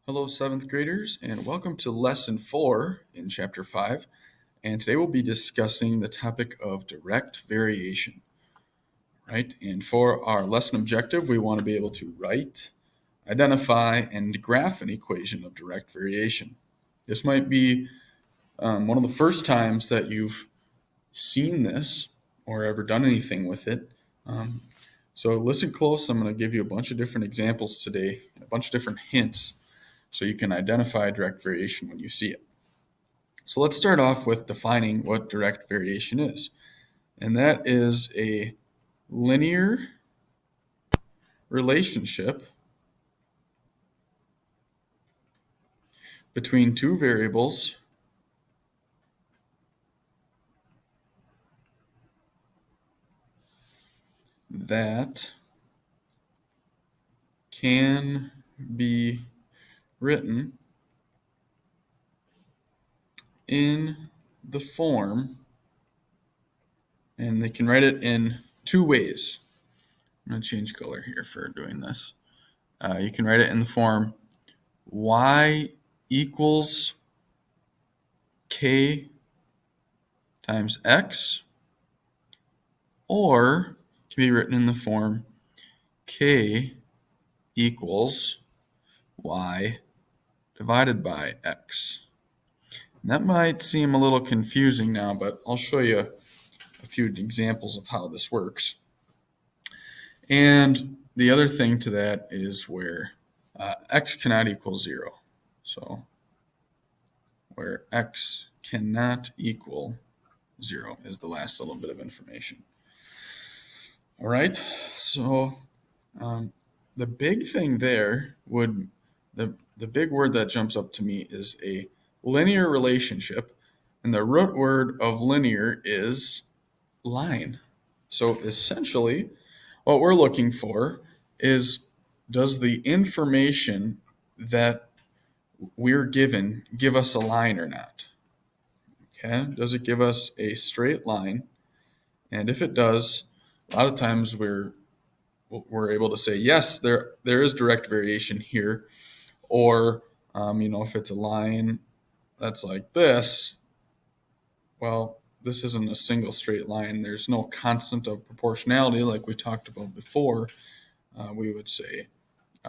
Hello, 7th graders, and welcome to Lesson 4 in Chapter 5. And today we'll be discussing the topic of direct variation, right? And for our lesson objective, we want to be able to write, identify, and graph an equation of direct variation. This might be one of the first times that you've seen this or ever done anything with it. So listen close. I'm going to give you a bunch of different examples today, a bunch of different hints so you can identify direct variation when you see it. So let's start off with defining what direct variation is. And that is a linear relationship between two variables that can be written in the form, and they can write it in two ways. I'm going to change color here for doing this. You can write it in the form y equals k times x, or it can be written in the form k equals y divided by x. And that might seem a little confusing now, but I'll show you a few examples of how this works. And the other thing to that is where x cannot equal 0. So where x cannot equal 0 is the last little bit of information. All right, so the big thing there would, the big word that jumps up to me is a linear relationship, and the root word of linear is line. So essentially, what we're looking for is, does the information that we're given give us a line or not? Okay, does it give us a straight line? And if it does, a lot of times we're able to say, yes, there is direct variation here. Or, if it's a line that's like this, well, this isn't a single straight line. There's no constant of proportionality like we talked about before. We would say,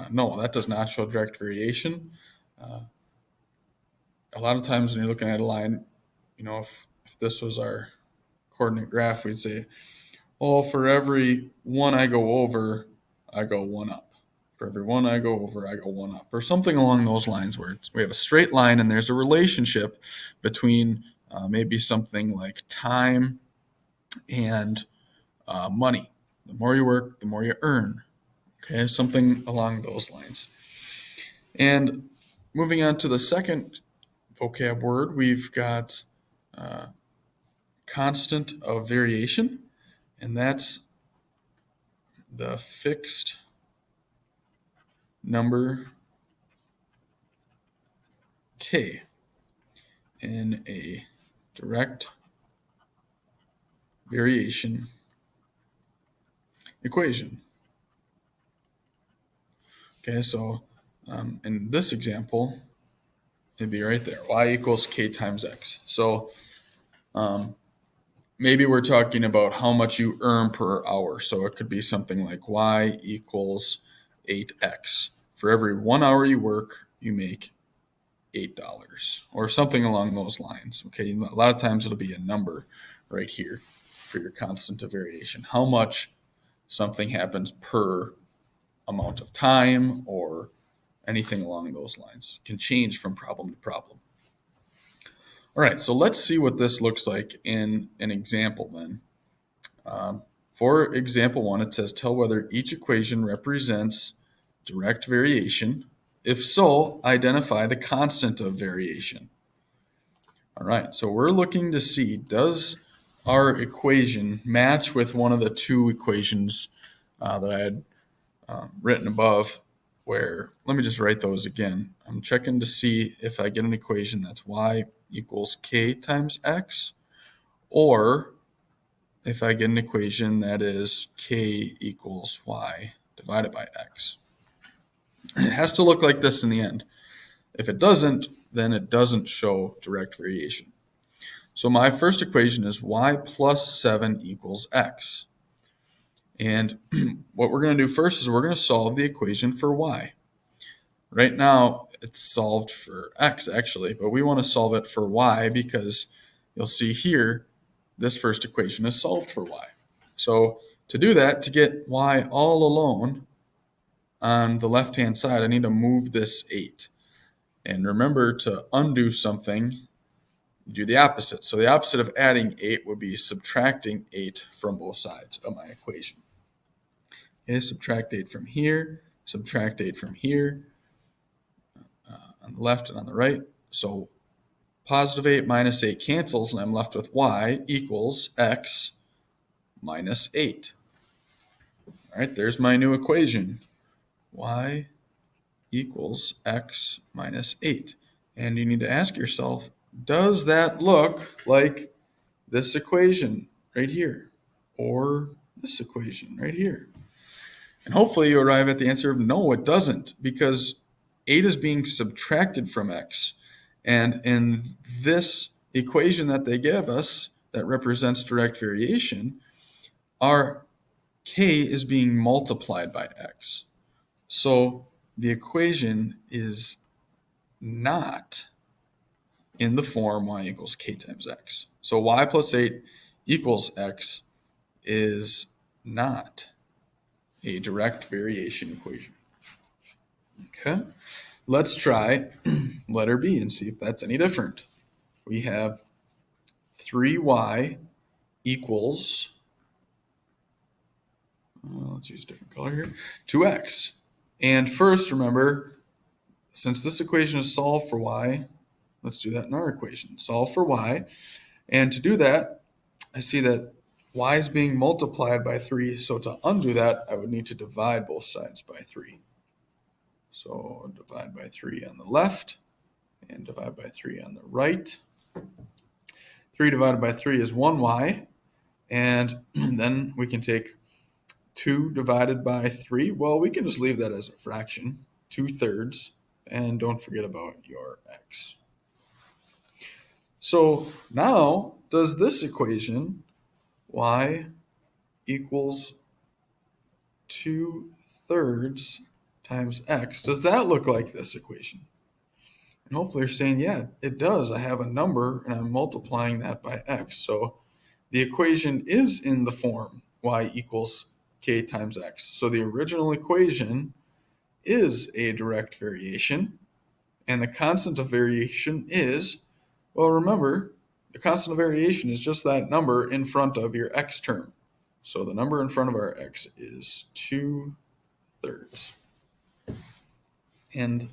no, that does not show direct variation. A lot of times when you're looking at a line, if this was our coordinate graph, we'd say, oh, for every one I go over, I go one up. For every one I go over, I go one up. Or something along those lines where we have a straight line and there's a relationship between maybe something like time and money. The more you work, the more you earn. Okay, something along those lines. And moving on to the second vocab word, we've got constant of variation, and that's the fixed number k in a direct variation equation. Okay, so in this example, it'd be right there, y equals k times x. So maybe we're talking about how much you earn per hour. So it could be something like y equals 8x. For every 1 hour you work, you make $8 or something along those lines. Okay, a lot of times it'll be a number right here for your constant of variation. How much something happens per amount of time or anything along those lines. It can change from problem to problem. All right, so let's see what this looks like in an example then. For example 1, it says, tell whether each equation represents direct variation. If so, identify the constant of variation. All right, so we're looking to see, does our equation match with one of the two equations that I had written above, where, let me just write those again. I'm checking to see if I get an equation that's y equals k times x, or if I get an equation that is k equals y divided by x. It has to look like this in the end. If it doesn't, then it doesn't show direct variation. So my first equation is y plus 7 equals x. And what we're going to do first is we're going to solve the equation for y. Right now, it's solved for x, actually, but we want to solve it for y because you'll see here, this first equation is solved for y. So to do that, to get y all alone on the left-hand side, I need to move this 8. And remember, to undo something, do the opposite. So the opposite of adding 8 would be subtracting 8 from both sides of my equation. Okay, subtract 8 from here, subtract 8 from here, on the left and on the right. So positive 8 minus 8 cancels, and I'm left with y equals x minus 8. All right, there's my new equation. Y equals x minus 8. And you need to ask yourself, does that look like this equation right here? Or this equation right here? And hopefully you arrive at the answer of no, it doesn't, because 8 is being subtracted from x. And in this equation that they give us that represents direct variation, our k is being multiplied by x. So the equation is not in the form y equals k times x. So y plus 8 equals x is not a direct variation equation. Okay, let's try letter B and see if that's any different. We have 3y equals, let's use a different color here, 2x. And first, remember, since this equation is solved for y, let's do that in our equation. Solve for y. And to do that, I see that y is being multiplied by 3. So to undo that, I would need to divide both sides by 3. So divide by 3 on the left and divide by 3 on the right. 3 divided by 3 is 1y. And then we can take 2 divided by 3. Well, we can just leave that as a fraction, 2/3. And don't forget about your x. So now, does this equation, y equals 2/3 times x, does that look like this equation? And hopefully you're saying, yeah, it does. I have a number and I'm multiplying that by x. So the equation is in the form y equals k times x. So the original equation is a direct variation, and the constant of variation is, well, remember, the constant of variation is just that number in front of your x term. So the number in front of our x is 2/3. And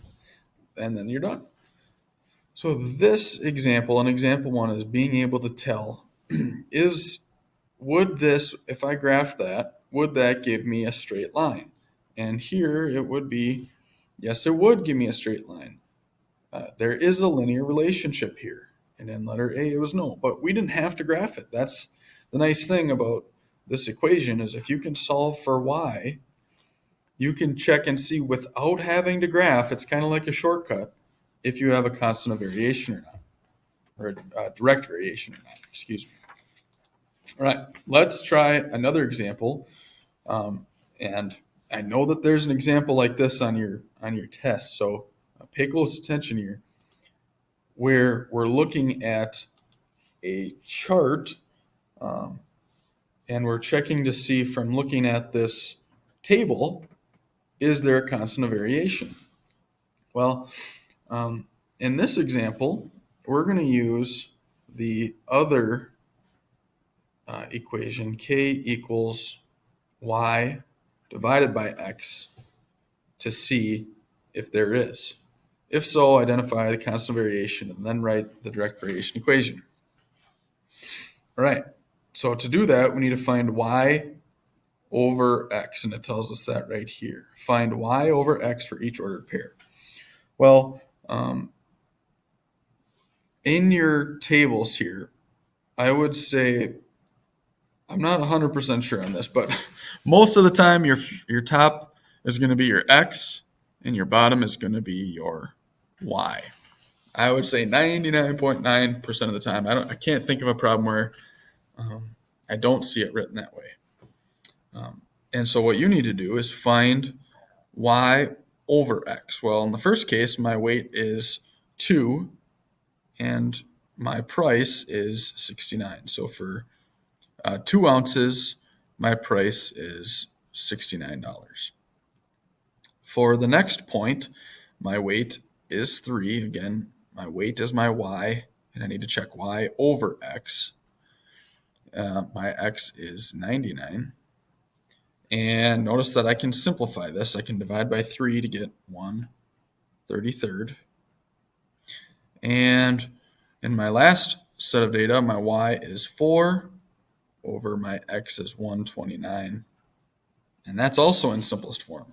then you're done. So this example, in example 1, is being able to tell, would this, if I graph that, would that give me a straight line? And here it would be, yes, it would give me a straight line. There is a linear relationship here. And in letter A, it was no. But we didn't have to graph it. That's the nice thing about this equation, is if you can solve for y, you can check and see without having to graph. It's kind of like a shortcut if you have a constant of variation or not, or a direct variation or not, excuse me. All right, let's try another example. And I know that there's an example like this on your test, so pay close attention here, where we're looking at a chart, and we're checking to see from looking at this table, is there a constant of variation? Well, in this example, we're going to use the other equation, k equals y divided by x, to see if there is. If so, identify the constant of variation and then write the direct variation equation. All right, so to do that, we need to find y over x, and it tells us that right here. Find y over x for each ordered pair. Well, in your tables here, I would say, I'm not 100% sure on this, but most of the time your top is going to be your x and your bottom is going to be your y. I would say 99.9% of the time. I can't think of a problem where I don't see it written that way. And so what you need to do is find y over x. Well, in the first case, my weight is 2 and my price is 69. So for 2 ounces, my price is $69. For the next point, my weight is 3. Again, my weight is my y, and I need to check y over x. My x is 99. And notice that I can simplify this. I can divide by 3 to get 1/33. And in my last set of data, my y is 4 over my x is 129. And that's also in simplest form.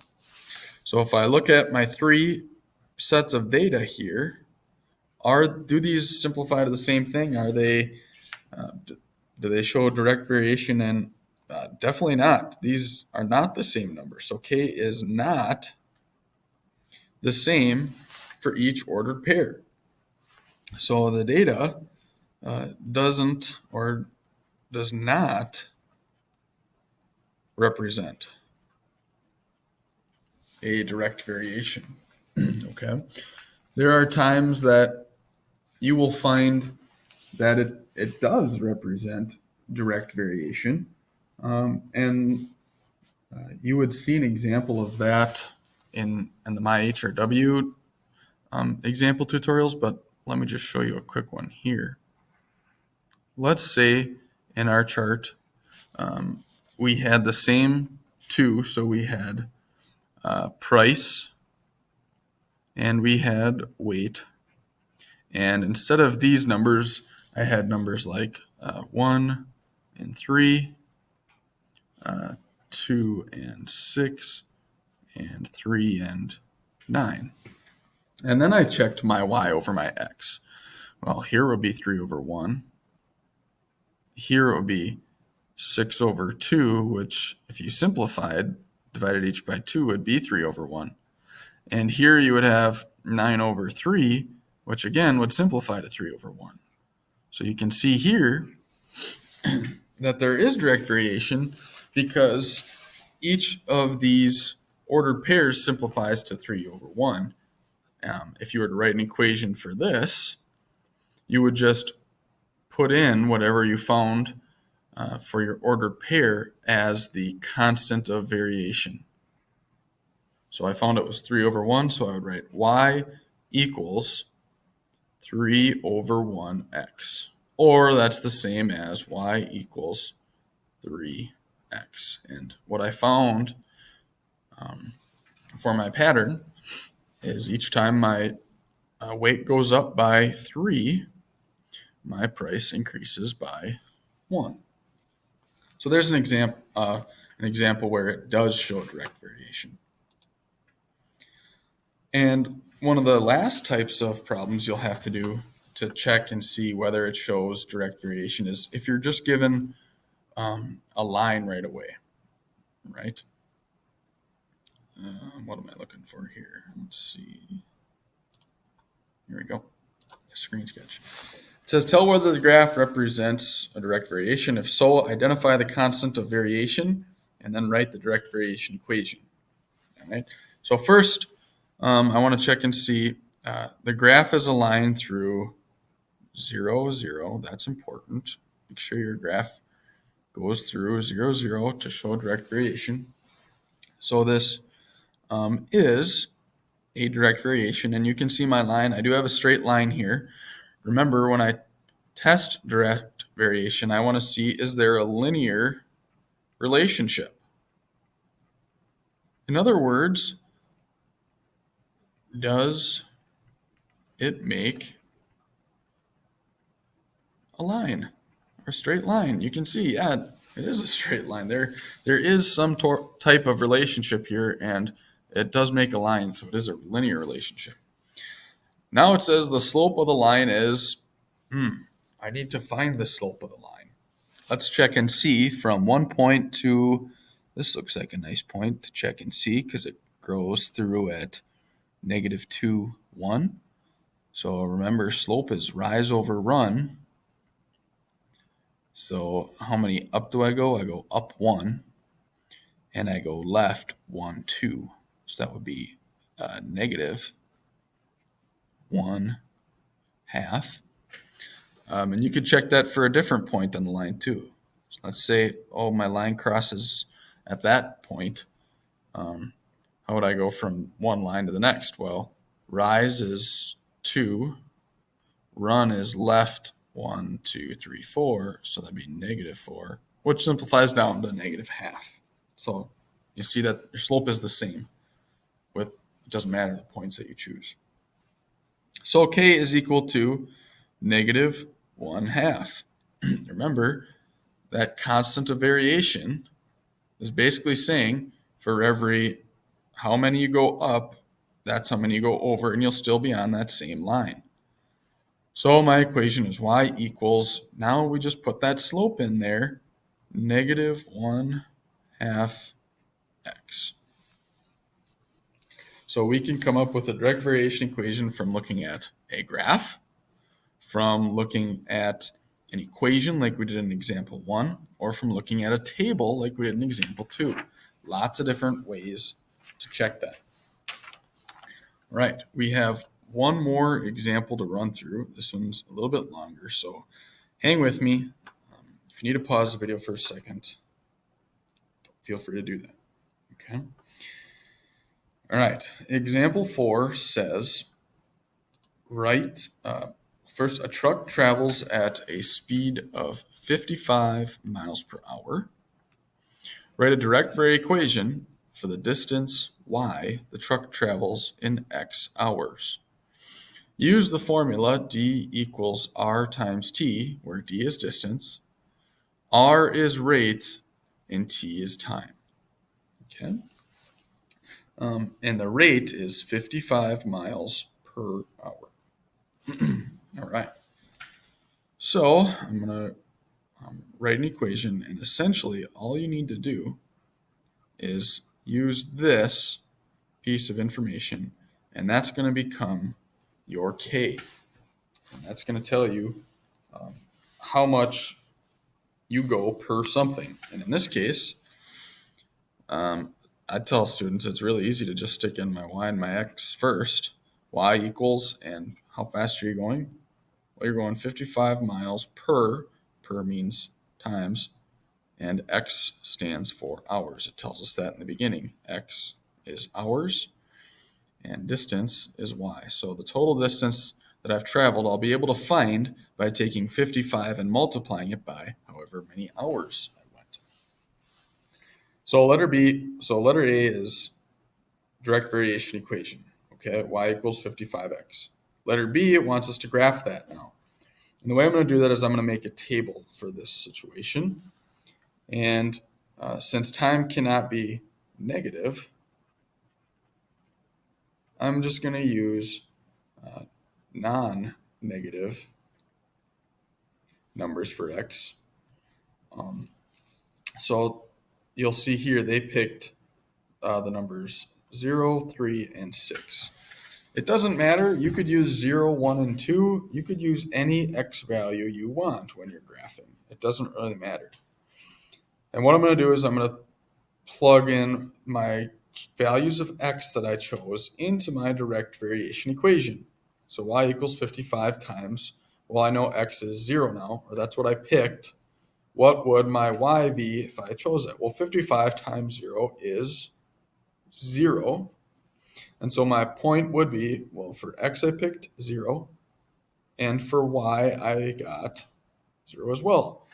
So if I look at my 3 sets of data here, do these simplify to the same thing? Are they do they show direct variation? And definitely not. These are not the same number. So k is not the same for each ordered pair. So the data doesn't or does not represent a direct variation. Okay. There are times that you will find that it does represent direct variation. And you would see an example of that in the MyHRW example tutorials, but let me just show you a quick one here. Let's say in our chart, we had the same 2, so we had price and we had weight. And instead of these numbers, I had numbers like 1 and 3, 2 and 6, and 3 and 9. And then I checked my y over my x. Well, here would be 3 over 1. Here it would be 6 over 2, which if you simplified, divided each by 2, would be 3 over 1. And here you would have 9 over 3, which again would simplify to 3 over 1. So you can see here that there is direct variation because each of these ordered pairs simplifies to 3 over 1. If you were to write an equation for this, you would just put in whatever you found for your ordered pair as the constant of variation. So I found it was 3 over 1, so I would write y equals 3 over 1x. Or that's the same as y equals 3x. And what I found for my pattern is each time my weight goes up by 3, my price increases by 1. So there's an example where it does show direct variation. And one of the last types of problems you'll have to do to check and see whether it shows direct variation is if you're just given a line right away, right? What am I looking for here? Let's see. Here we go. Screen sketch. It says, tell whether the graph represents a direct variation. If so, identify the constant of variation and then write the direct variation equation. All right. So first, I want to check and see the graph is a line through 0, 0. That's important. Make sure your graph goes through 0, 0 to show direct variation. So this is a direct variation, and you can see my line. I do have a straight line here. Remember, when I test direct variation, I want to see, is there a linear relationship? In other words, does it make a line or a straight line? You can see, yeah, it is a straight line. There is some type of relationship here, and it does make a line, so it is a linear relationship. Now it says the slope of the line is, I need to find the slope of the line. Let's check and see from 1 point to, this looks like a nice point to check and see because it grows through at -2, 1. So remember, slope is rise over run. So how many up do I go? I go up 1, and I go left 1, 2. So that would be negative 1/2. And you could check that for a different point on the line too. So let's say, oh, my line crosses at that point. How would I go from one line to the next? Well, rise is 2, run is left 1, 2, 3, 4, so that'd be -4, which simplifies down to -1/2. So you see that your slope is the same. It doesn't matter the points that you choose. So k is equal to -1/2. Remember, that constant of variation is basically saying for every how many you go up, that's how many you go over, and you'll still be on that same line. So my equation is y equals, now we just put that slope in there, -1/2 x. So we can come up with a direct variation equation from looking at a graph, from looking at an equation like we did in example 1, or from looking at a table like we did in example 2. Lots of different ways to check that. All right, we have one more example to run through. This one's a little bit longer, so hang with me. If you need to pause the video for a second, feel free to do that. Okay. All right, example 4 says, first, a truck travels at a speed of 55 miles per hour. Write a direct vary equation for the distance y the truck travels in x hours. Use the formula d equals r times t, where d is distance, r is rate, and t is time. Okay. And the rate is 55 miles per hour. All right. So I'm going to write an equation, and essentially all you need to do is use this piece of information, and that's going to become your k. And that's going to tell you how much you go per something. And in this case, I tell students it's really easy to just stick in my y and my x first. Y equals, and how fast are you going? Well, you're going 55 miles per means times, and x stands for hours. It tells us that in the beginning. X is hours, and distance is y. So the total distance that I've traveled, I'll be able to find by taking 55 and multiplying it by however many hours I went. So letter A is direct variation equation. Okay, y equals 55x. Letter B, it wants us to graph that now. And the way I'm going to do that is I'm going to make a table for this situation. And since time cannot be negative, I'm just going to use non-negative numbers for x. So you'll see here they picked the numbers 0, 3, and 6. It doesn't matter. You could use 0, 1, and 2. You could use any x value you want when you're graphing. It doesn't really matter. And what I'm going to do is I'm going to plug in my values of x that I chose into my direct variation equation. So y equals 55 times, well, I know x is 0 now, or that's what I picked. What would my y be if I chose it? Well, 55 times 0 is 0. And so my point would be, well, for x I picked 0, and for y I got 0 as well,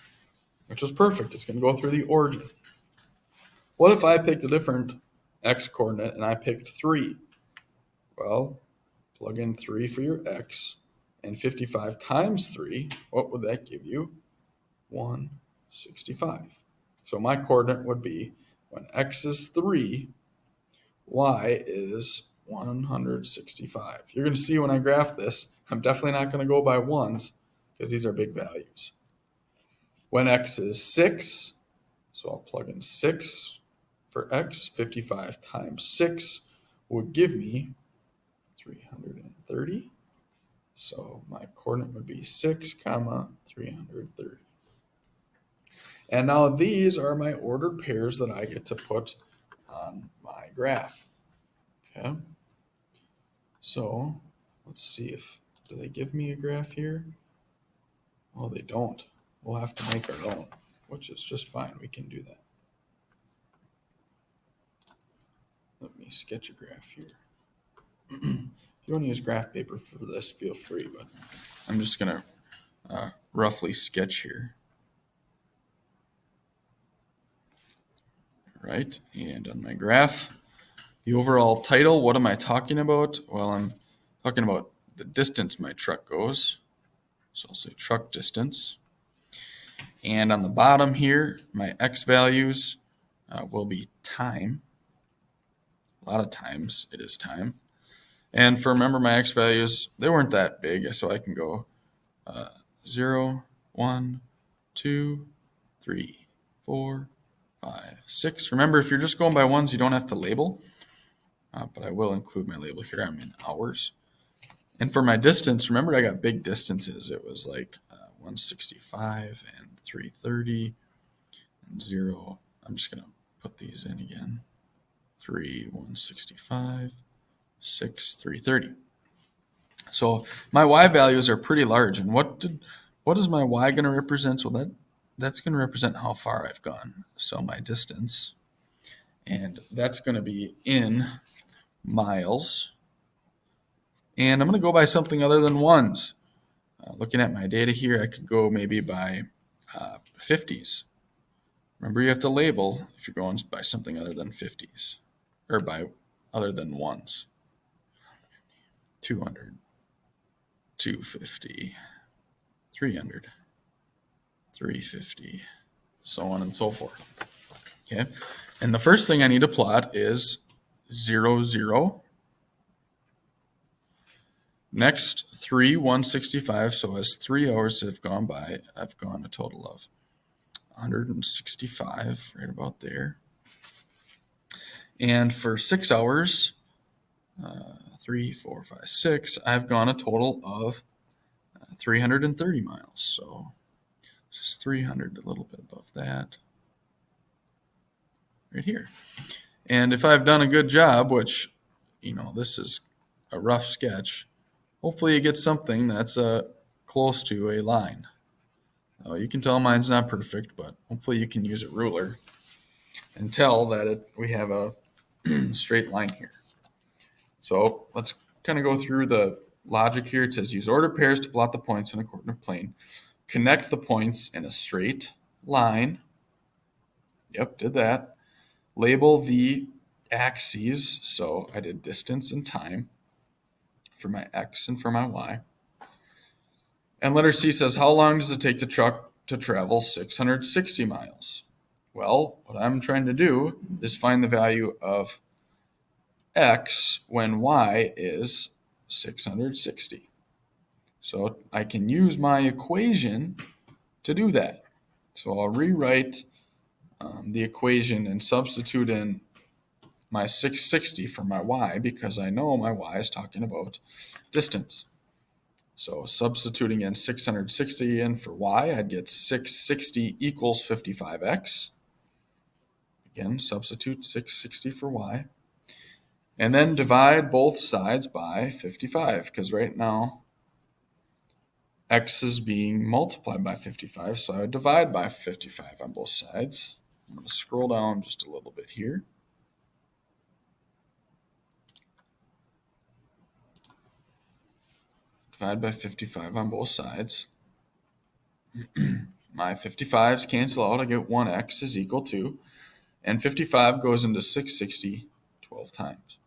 which is perfect. It's going to go through the origin. What if I picked a different x coordinate and I picked 3? Well, plug in 3 for your x, and 55 times 3, what would that give you? 165. So my coordinate would be, when x is 3, y is 165. You're going to see when I graph this, I'm definitely not going to go by ones because these are big values. When x is 6, so I'll plug in 6 for x, 55 times 6 would give me 330. So my coordinate would be 6, 330. And now these are my ordered pairs that I get to put on my graph. Okay. So let's see do they give me a graph here? Well, they don't. We'll have to make our own, which is just fine. We can do that. Let me sketch a graph here. If you want to use graph paper for this, feel free, but I'm just going to roughly sketch here. Right, and on my graph, the overall title, what am I talking about? Well, I'm talking about the distance my truck goes. So I'll say truck distance. And on the bottom here, my x values will be time. A lot of times it is time. And for remember my x values, they weren't that big, so I can go 0, 1, 2, 3, 4, 5, 6. Remember, if you're just going by ones, you don't have to label. But I will include my label here. I'm in hours. And for my distance, remember I got big distances. It was like 165 and 330 and 0. I'm just going to put these in again. 3, 165, 6, 330. So my y values are pretty large. And what is my y going to represent? Well, that's going to represent how far I've gone. So my distance. And that's going to be in miles. And I'm going to go by something other than ones. Looking at my data here, I could go maybe by 50s. Remember, you have to label if you're going by something other than 50s, or by other than ones. 200, 250, 300, 350, so on and so forth. Okay, and the first thing I need to plot is 0, 0. Next, 3, 165. So as 3 hours have gone by, I've gone a total of 165, right about there. And for 6 hours, 3, 4, 5, 6, I've gone a total of 330 miles. So just 300, a little bit above that, right here. And if I've done a good job, which, this is a rough sketch, hopefully you get something that's close to a line. You can tell mine's not perfect, but hopefully you can use a ruler and tell that we have a straight line here. So let's kind of go through the logic here. It says use ordered pairs to plot the points in a coordinate plane. Connect the points in a straight line. Yep, did that. Label the axes. So I did distance and time for my x and for my y. And letter C says, how long does it take the truck to travel 660 miles? Well, what I'm trying to do is find the value of x when y is 660. So I can use my equation to do that. So I'll rewrite the equation and substitute in my 660 for my y because I know my y is talking about distance. So substituting in 660 in for y, I'd get 660 equals 55x. Again, substitute 660 for y. And then divide both sides by 55, because right now x is being multiplied by 55, so I would divide by 55 on both sides. I'm going to scroll down just a little bit here. Divide by 55 on both sides. My 55s cancel out. I get 1x is equal to, and 55 goes into 660 12 times.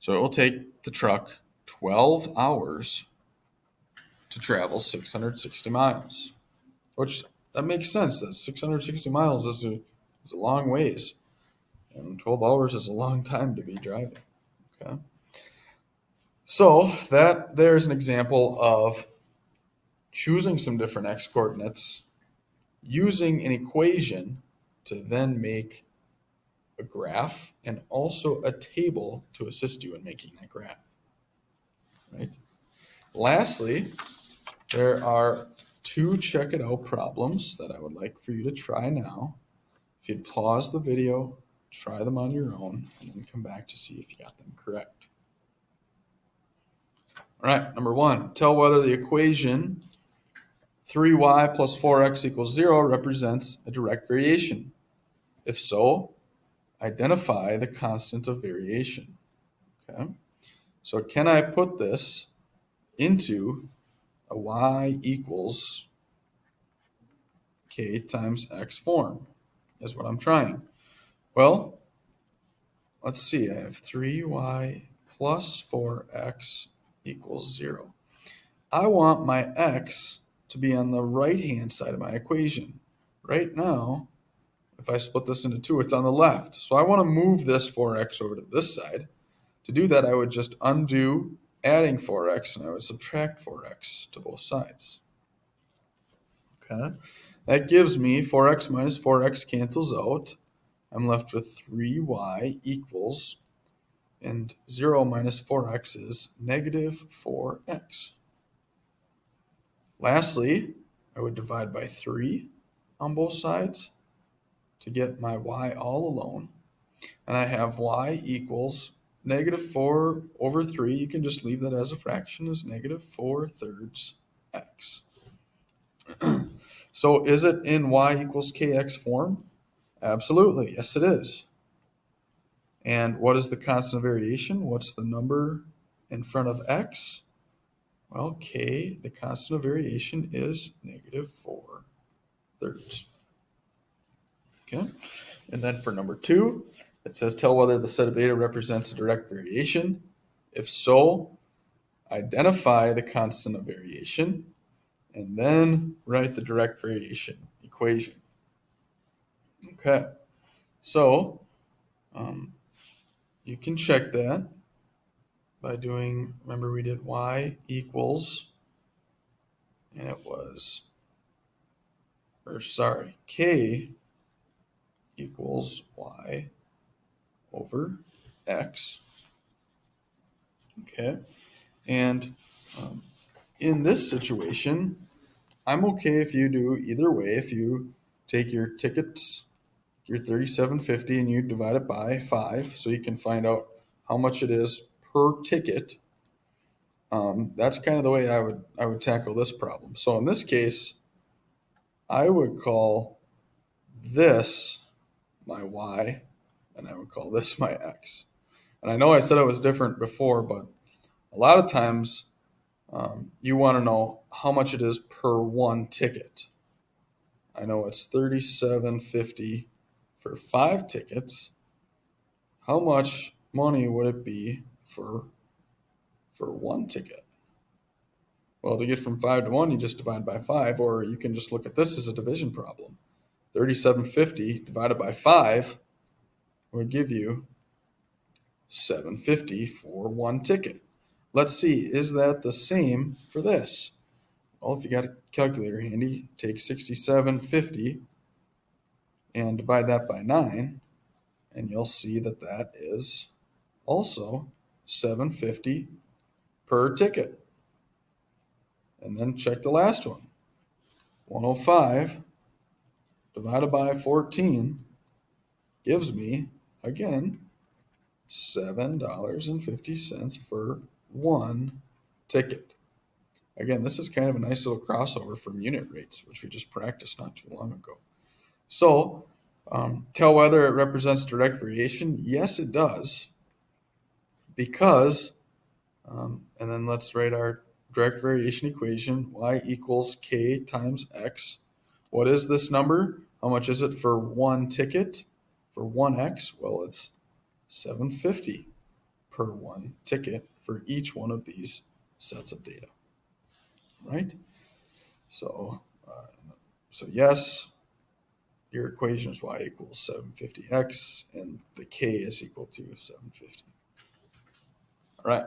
So it will take the truck 12 hours to travel 660 miles, which that makes sense. That 660 miles is a long ways, and 12 hours is a long time to be driving. Okay. So there's an example of choosing some different x coordinates, using an equation to then make a graph and also a table to assist you in making that graph, right? Lastly, there are 2 check it out problems that I would like for you to try now. If you'd pause the video, try them on your own, and then come back to see if you got them correct. All right, number 1, tell whether the equation 3y plus 4x equals 0 represents a direct variation. If so, identify the constant of variation. Okay, so can I put this into a y equals k times x form? Is what I'm trying. Well, let's see. I have 3y plus 4x equals 0. I want my x to be on the right-hand side of my equation. Right now, if I split this into 2, it's on the left. So I want to move this 4x over to this side. To do that, I would just undo adding 4x, and I would subtract 4x to both sides. Okay, that gives me 4x minus 4x cancels out. I'm left with 3y equals, and 0 minus 4x is negative 4x. Lastly, I would divide by 3 on both sides to get my y all alone. And I have y equals negative 4 over 3. You can just leave that as a fraction, as negative 4/3 x. So is it in y equals kx form? Absolutely, yes it is. And what is the constant of variation? What's the number in front of x? Well, k, the constant of variation, is negative 4/3. Okay, and then for number 2, it says tell whether the set of data represents a direct variation. If so, identify the constant of variation, and then write the direct variation equation. Okay, so you can check that by doing, remember we did y equals, and it was, k equals y over x. Okay, and in this situation, I'm okay if you do either way. If you take your tickets, your $37.50, and you divide it by 5, so you can find out how much it is per ticket. That's kind of the way I would tackle this problem. So in this case, I would call this my y, and I would call this my x. And I know I said it was different before, but a lot of times you want to know how much it is per one ticket. I know it's $37.50 for 5 tickets. How much money would it be for 1 ticket? Well, to get from 5 to 1, you just divide by 5, or you can just look at this as a division problem. $37.50 divided by 5 would give you $7.50 for 1 ticket. Let's see, is that the same for this? Well, if you got a calculator handy, take $67.50 and divide that by 9, and you'll see that that is also $7.50 per ticket. And then check the last one. 105 divided by 14 gives me, again, $7.50 for 1 ticket. Again, this is kind of a nice little crossover from unit rates, which we just practiced not too long ago. So, tell whether it represents direct variation. Yes, it does. Because, and then let's write our direct variation equation. Y equals k times x. What is this number? How much is it for 1 ticket? For 1x, well, it's $7.50 per 1 ticket for each one of these sets of data, right? So, yes, your equation is y equals 750x, and the k is equal to 750. All right.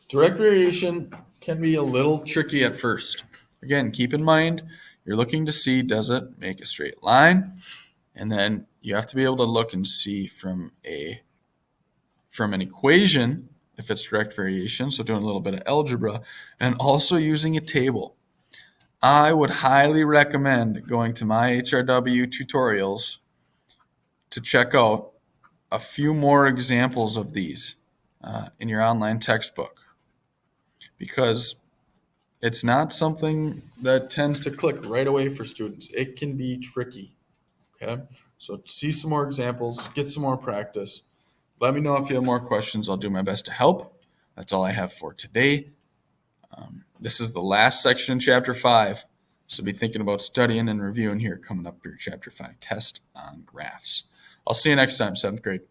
Direct variation can be a little tricky at first. Again, keep in mind, you're looking to see, does it make a straight line? And then you have to be able to look and see from an equation, if it's direct variation, so doing a little bit of algebra, and also using a table. I would highly recommend going to my HRW tutorials to check out a few more examples of these in your online textbook, because it's not something that tends to click right away for students. It can be tricky. Okay, so see some more examples, get some more practice. Let me know if you have more questions. I'll do my best to help. That's all I have for today. This is the last section in Chapter 5, so be thinking about studying and reviewing here coming up your Chapter 5 test on graphs. I'll see you next time, 7th grade.